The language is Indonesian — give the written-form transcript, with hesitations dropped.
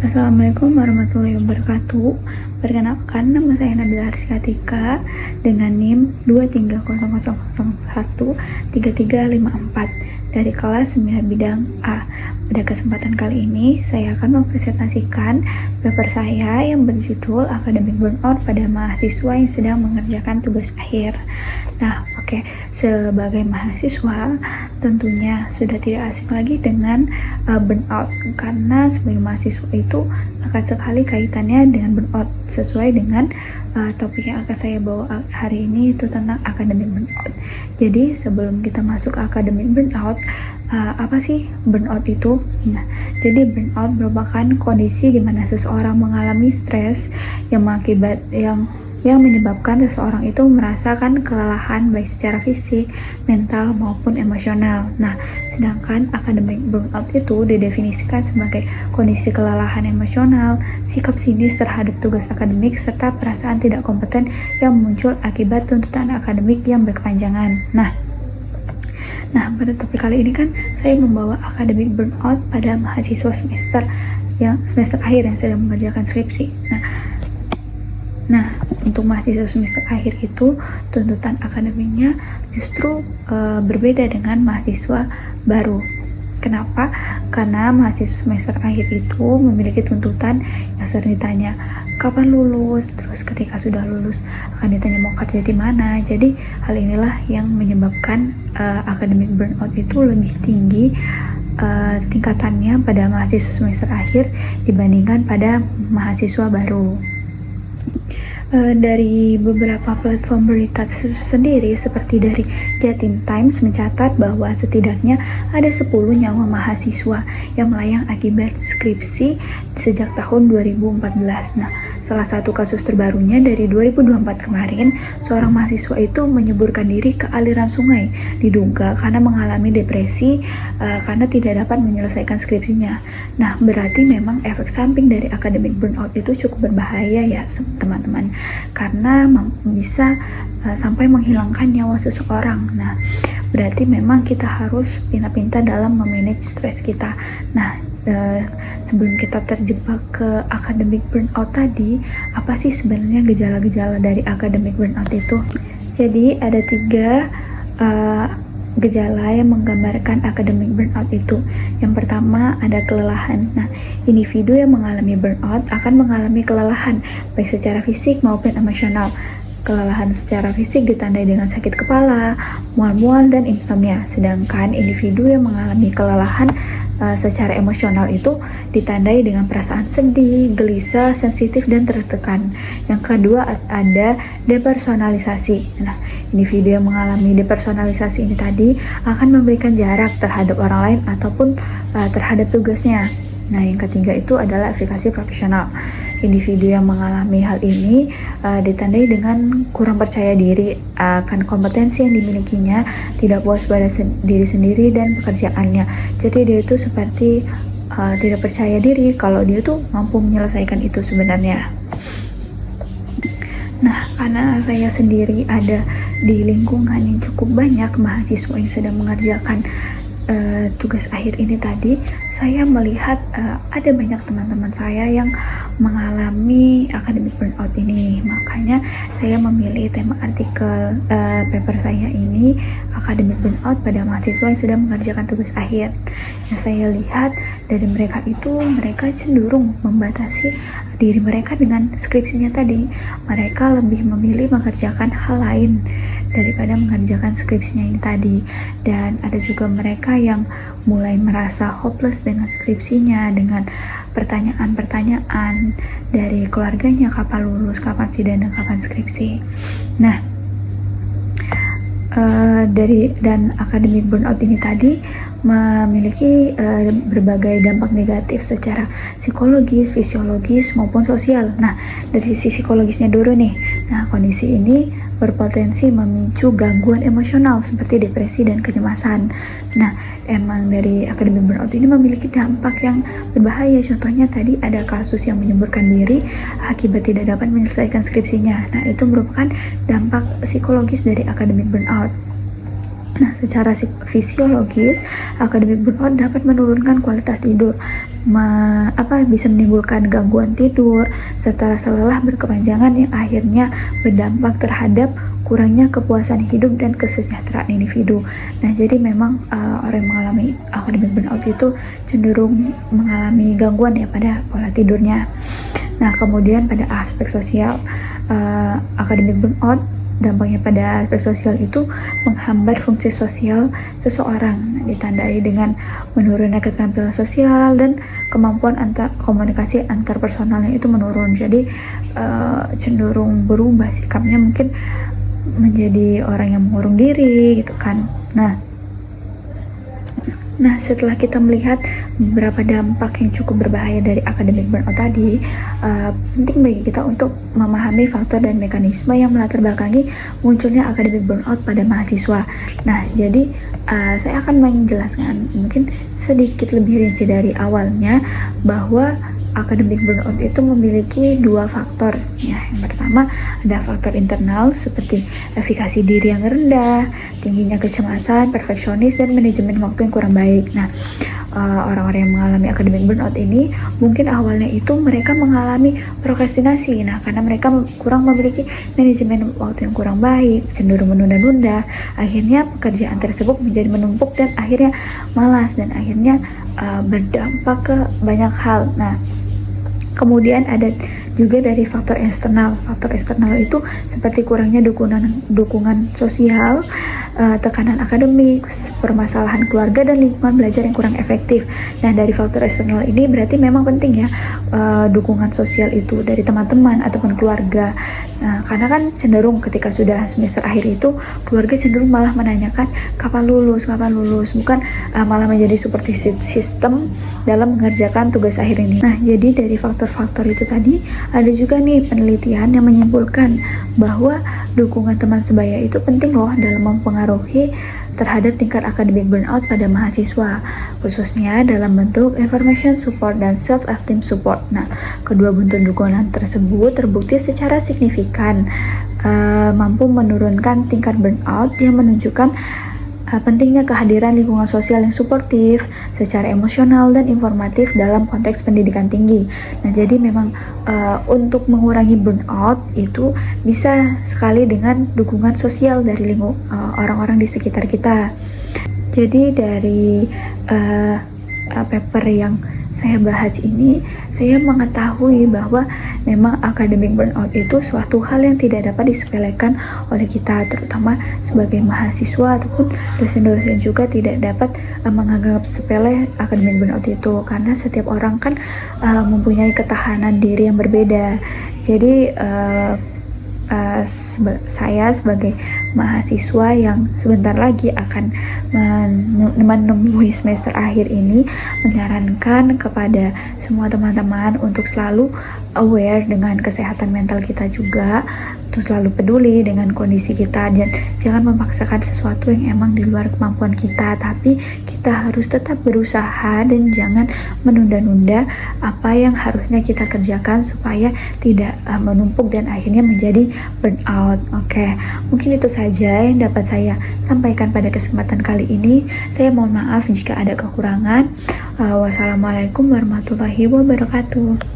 Assalamualaikum warahmatullahi wabarakatuh. Perkenalkan, nama saya Nabila Rizka Tika dengan NIM 23000013354 dari kelas 9 bidang A. Pada kesempatan kali ini, saya akan mempresentasikan paper saya yang berjudul Academic Burnout pada mahasiswa yang sedang mengerjakan tugas akhir. Nah, sebagai mahasiswa tentunya sudah tidak asing lagi dengan burnout, karena sebagai mahasiswa itu akan sekali kaitannya dengan burnout sesuai dengan topik yang akan saya bawa hari ini, itu tentang academic burnout. Jadi sebelum kita masuk ke academic burnout, apa sih burnout itu? Nah, jadi burnout merupakan kondisi di mana seseorang mengalami stres yang menyebabkan seseorang itu merasakan kelelahan baik secara fisik, mental, maupun emosional. Nah, sedangkan academic burnout itu didefinisikan sebagai kondisi kelelahan emosional, sikap sinis terhadap tugas akademik, serta perasaan tidak kompeten yang muncul akibat tuntutan akademik yang berkepanjangan. Nah, pada topik kali ini kan saya membawa academic burnout pada mahasiswa semester akhir yang sedang mengerjakan skripsi. Nah, untuk mahasiswa semester akhir itu tuntutan akademiknya justru berbeda dengan mahasiswa baru. Kenapa? Karena mahasiswa semester akhir itu memiliki tuntutan yang sering ditanya, kapan lulus? Terus ketika sudah lulus akan ditanya mau kerja di mana. Jadi hal inilah yang menyebabkan academic burnout itu lebih tinggi tingkatannya pada mahasiswa semester akhir dibandingkan pada mahasiswa baru. Dari beberapa platform berita sendiri seperti dari Jatim Times mencatat bahwa setidaknya ada 10 nyawa mahasiswa yang melayang akibat skripsi sejak tahun 2014. Nah, salah satu kasus terbarunya dari 2024 kemarin, seorang mahasiswa itu menyeburkan diri ke aliran sungai, diduga karena mengalami depresi karena tidak dapat menyelesaikan skripsinya. Nah, berarti memang efek samping dari academic burnout itu cukup berbahaya ya teman-teman, karena bisa sampai menghilangkan nyawa seseorang. Nah, berarti memang kita harus pintar-pintar dalam memanage stres kita. Nah, sebelum kita terjebak ke academic burnout tadi, apa sih sebenarnya gejala-gejala dari academic burnout itu? Jadi ada 3 gejala yang menggambarkan academic burnout itu. Yang pertama ada kelelahan. Nah, individu yang mengalami burnout akan mengalami kelelahan baik secara fisik maupun emosional. Kelelahan secara fisik ditandai dengan sakit kepala, mual-mual, dan insomnia. Sedangkan individu yang mengalami kelelahan secara emosional itu ditandai dengan perasaan sedih, gelisah, sensitif, dan tertekan. Yang kedua ada depersonalisasi. Nah, individu yang mengalami depersonalisasi ini tadi akan memberikan jarak terhadap orang lain ataupun terhadap tugasnya. Nah, yang ketiga itu adalah efikasi profesional. Individu yang mengalami hal ini ditandai dengan kurang percaya diri akan kompetensi yang dimilikinya, tidak puas pada diri sendiri dan pekerjaannya. Jadi dia itu seperti tidak percaya diri kalau dia tuh mampu menyelesaikan itu sebenarnya. Nah, karena saya sendiri ada di lingkungan yang cukup banyak mahasiswa yang sedang mengerjakan tugas akhir ini tadi, saya melihat ada banyak teman-teman saya yang mengalami academic burnout ini. Makanya saya memilih tema artikel paper saya ini, academic burnout pada mahasiswa yang sedang mengerjakan tugas akhir. Yang saya lihat dari mereka itu, mereka cenderung membatasi diri mereka dengan skripsinya tadi. Mereka lebih memilih mengerjakan hal lain daripada mengerjakan skripsinya ini tadi. Dan ada juga mereka yang mulai merasa hopeless dengan skripsinya, dengan pertanyaan-pertanyaan dari keluarganya, kapan lulus, kapan sidang, dan kapan skripsi. Nah, dan academic burnout ini tadi memiliki berbagai dampak negatif secara psikologis, fisiologis, maupun sosial. Nah, dari sisi psikologisnya dulu nih. Nah, kondisi ini berpotensi memicu gangguan emosional seperti depresi dan kecemasan. Nah, emang dari academic burnout ini memiliki dampak yang berbahaya. Contohnya tadi ada kasus yang menyemburkan diri akibat tidak dapat menyelesaikan skripsinya. Nah, itu merupakan dampak psikologis dari academic burnout. Nah, secara fisiologis, akademik burnout dapat menurunkan kualitas tidur, bisa menimbulkan gangguan tidur, serta rasa lelah berkepanjangan yang akhirnya berdampak terhadap kurangnya kepuasan hidup dan kesejahteraan individu. Nah, jadi memang orang yang mengalami akademik burnout itu cenderung mengalami gangguan ya pada pola tidurnya. Nah, kemudian pada aspek sosial, akademik burnout dampaknya pada aspek sosial itu menghambat fungsi sosial seseorang, ditandai dengan menurunnya keterampilan sosial dan kemampuan komunikasi antar personalnya itu menurun. Jadi cenderung berubah sikapnya, mungkin menjadi orang yang mengurung diri gitu kan. Nah, setelah kita melihat beberapa dampak yang cukup berbahaya dari akademik burnout tadi, penting bagi kita untuk memahami faktor dan mekanisme yang melatar belakangi munculnya akademik burnout pada mahasiswa. Nah, jadi saya akan menjelaskan mungkin sedikit lebih rinci dari awalnya bahwa akademik burnout itu memiliki dua faktor. Ya, yang pertama ada faktor internal seperti efikasi diri yang rendah, tingginya kecemasan, perfeksionis, dan manajemen waktu yang kurang baik. Nah, orang-orang yang mengalami akademik burnout ini mungkin awalnya itu mereka mengalami prokrastinasi. Nah, karena mereka kurang memiliki manajemen waktu yang kurang baik, cenderung menunda-nunda, akhirnya pekerjaan tersebut menjadi menumpuk dan akhirnya malas dan akhirnya berdampak ke banyak hal. Nah, kemudian ada juga dari faktor eksternal. Faktor eksternal itu seperti kurangnya dukungan sosial, tekanan akademik, permasalahan keluarga, dan lingkungan belajar yang kurang efektif. Nah, dari faktor eksternal ini berarti memang penting ya dukungan sosial itu dari teman-teman ataupun keluarga. Nah, karena kan cenderung ketika sudah semester akhir itu keluarga cenderung malah menanyakan kapan lulus, bukan malah menjadi seperti sistem dalam mengerjakan tugas akhir ini. Nah, jadi dari faktor-faktor itu tadi ada juga nih penelitian yang menyimpulkan bahwa dukungan teman sebaya itu penting loh dalam mempengaruhi terhadap tingkat akademik burnout pada mahasiswa, khususnya dalam bentuk information support dan self-esteem support. Nah, kedua bentuk dukungan tersebut terbukti secara signifikan mampu menurunkan tingkat burnout, yang menunjukkan pentingnya kehadiran lingkungan sosial yang suportif secara emosional dan informatif dalam konteks pendidikan tinggi. Nah, jadi memang untuk mengurangi burnout itu bisa sekali dengan dukungan sosial dari orang-orang di sekitar kita. Jadi dari paper yang saya bahas ini, saya mengetahui bahwa memang akademik burnout itu suatu hal yang tidak dapat disepelekan oleh kita, terutama sebagai mahasiswa ataupun dosen-dosen juga tidak dapat menganggap sepele akademik burnout itu, karena setiap orang kan mempunyai ketahanan diri yang berbeda. Jadi saya sebagai mahasiswa yang sebentar lagi akan menemui semester akhir ini menyarankan kepada semua teman-teman untuk selalu aware dengan kesehatan mental kita juga, untuk selalu peduli dengan kondisi kita, dan jangan memaksakan sesuatu yang emang di luar kemampuan kita, tapi kita harus tetap berusaha dan jangan menunda-nunda apa yang harusnya kita kerjakan supaya tidak menumpuk dan akhirnya menjadi burnout. Oke, mungkin itu saja yang dapat saya sampaikan pada kesempatan kali ini. Saya mohon maaf jika ada kekurangan. Wassalamualaikum warahmatullahi wabarakatuh.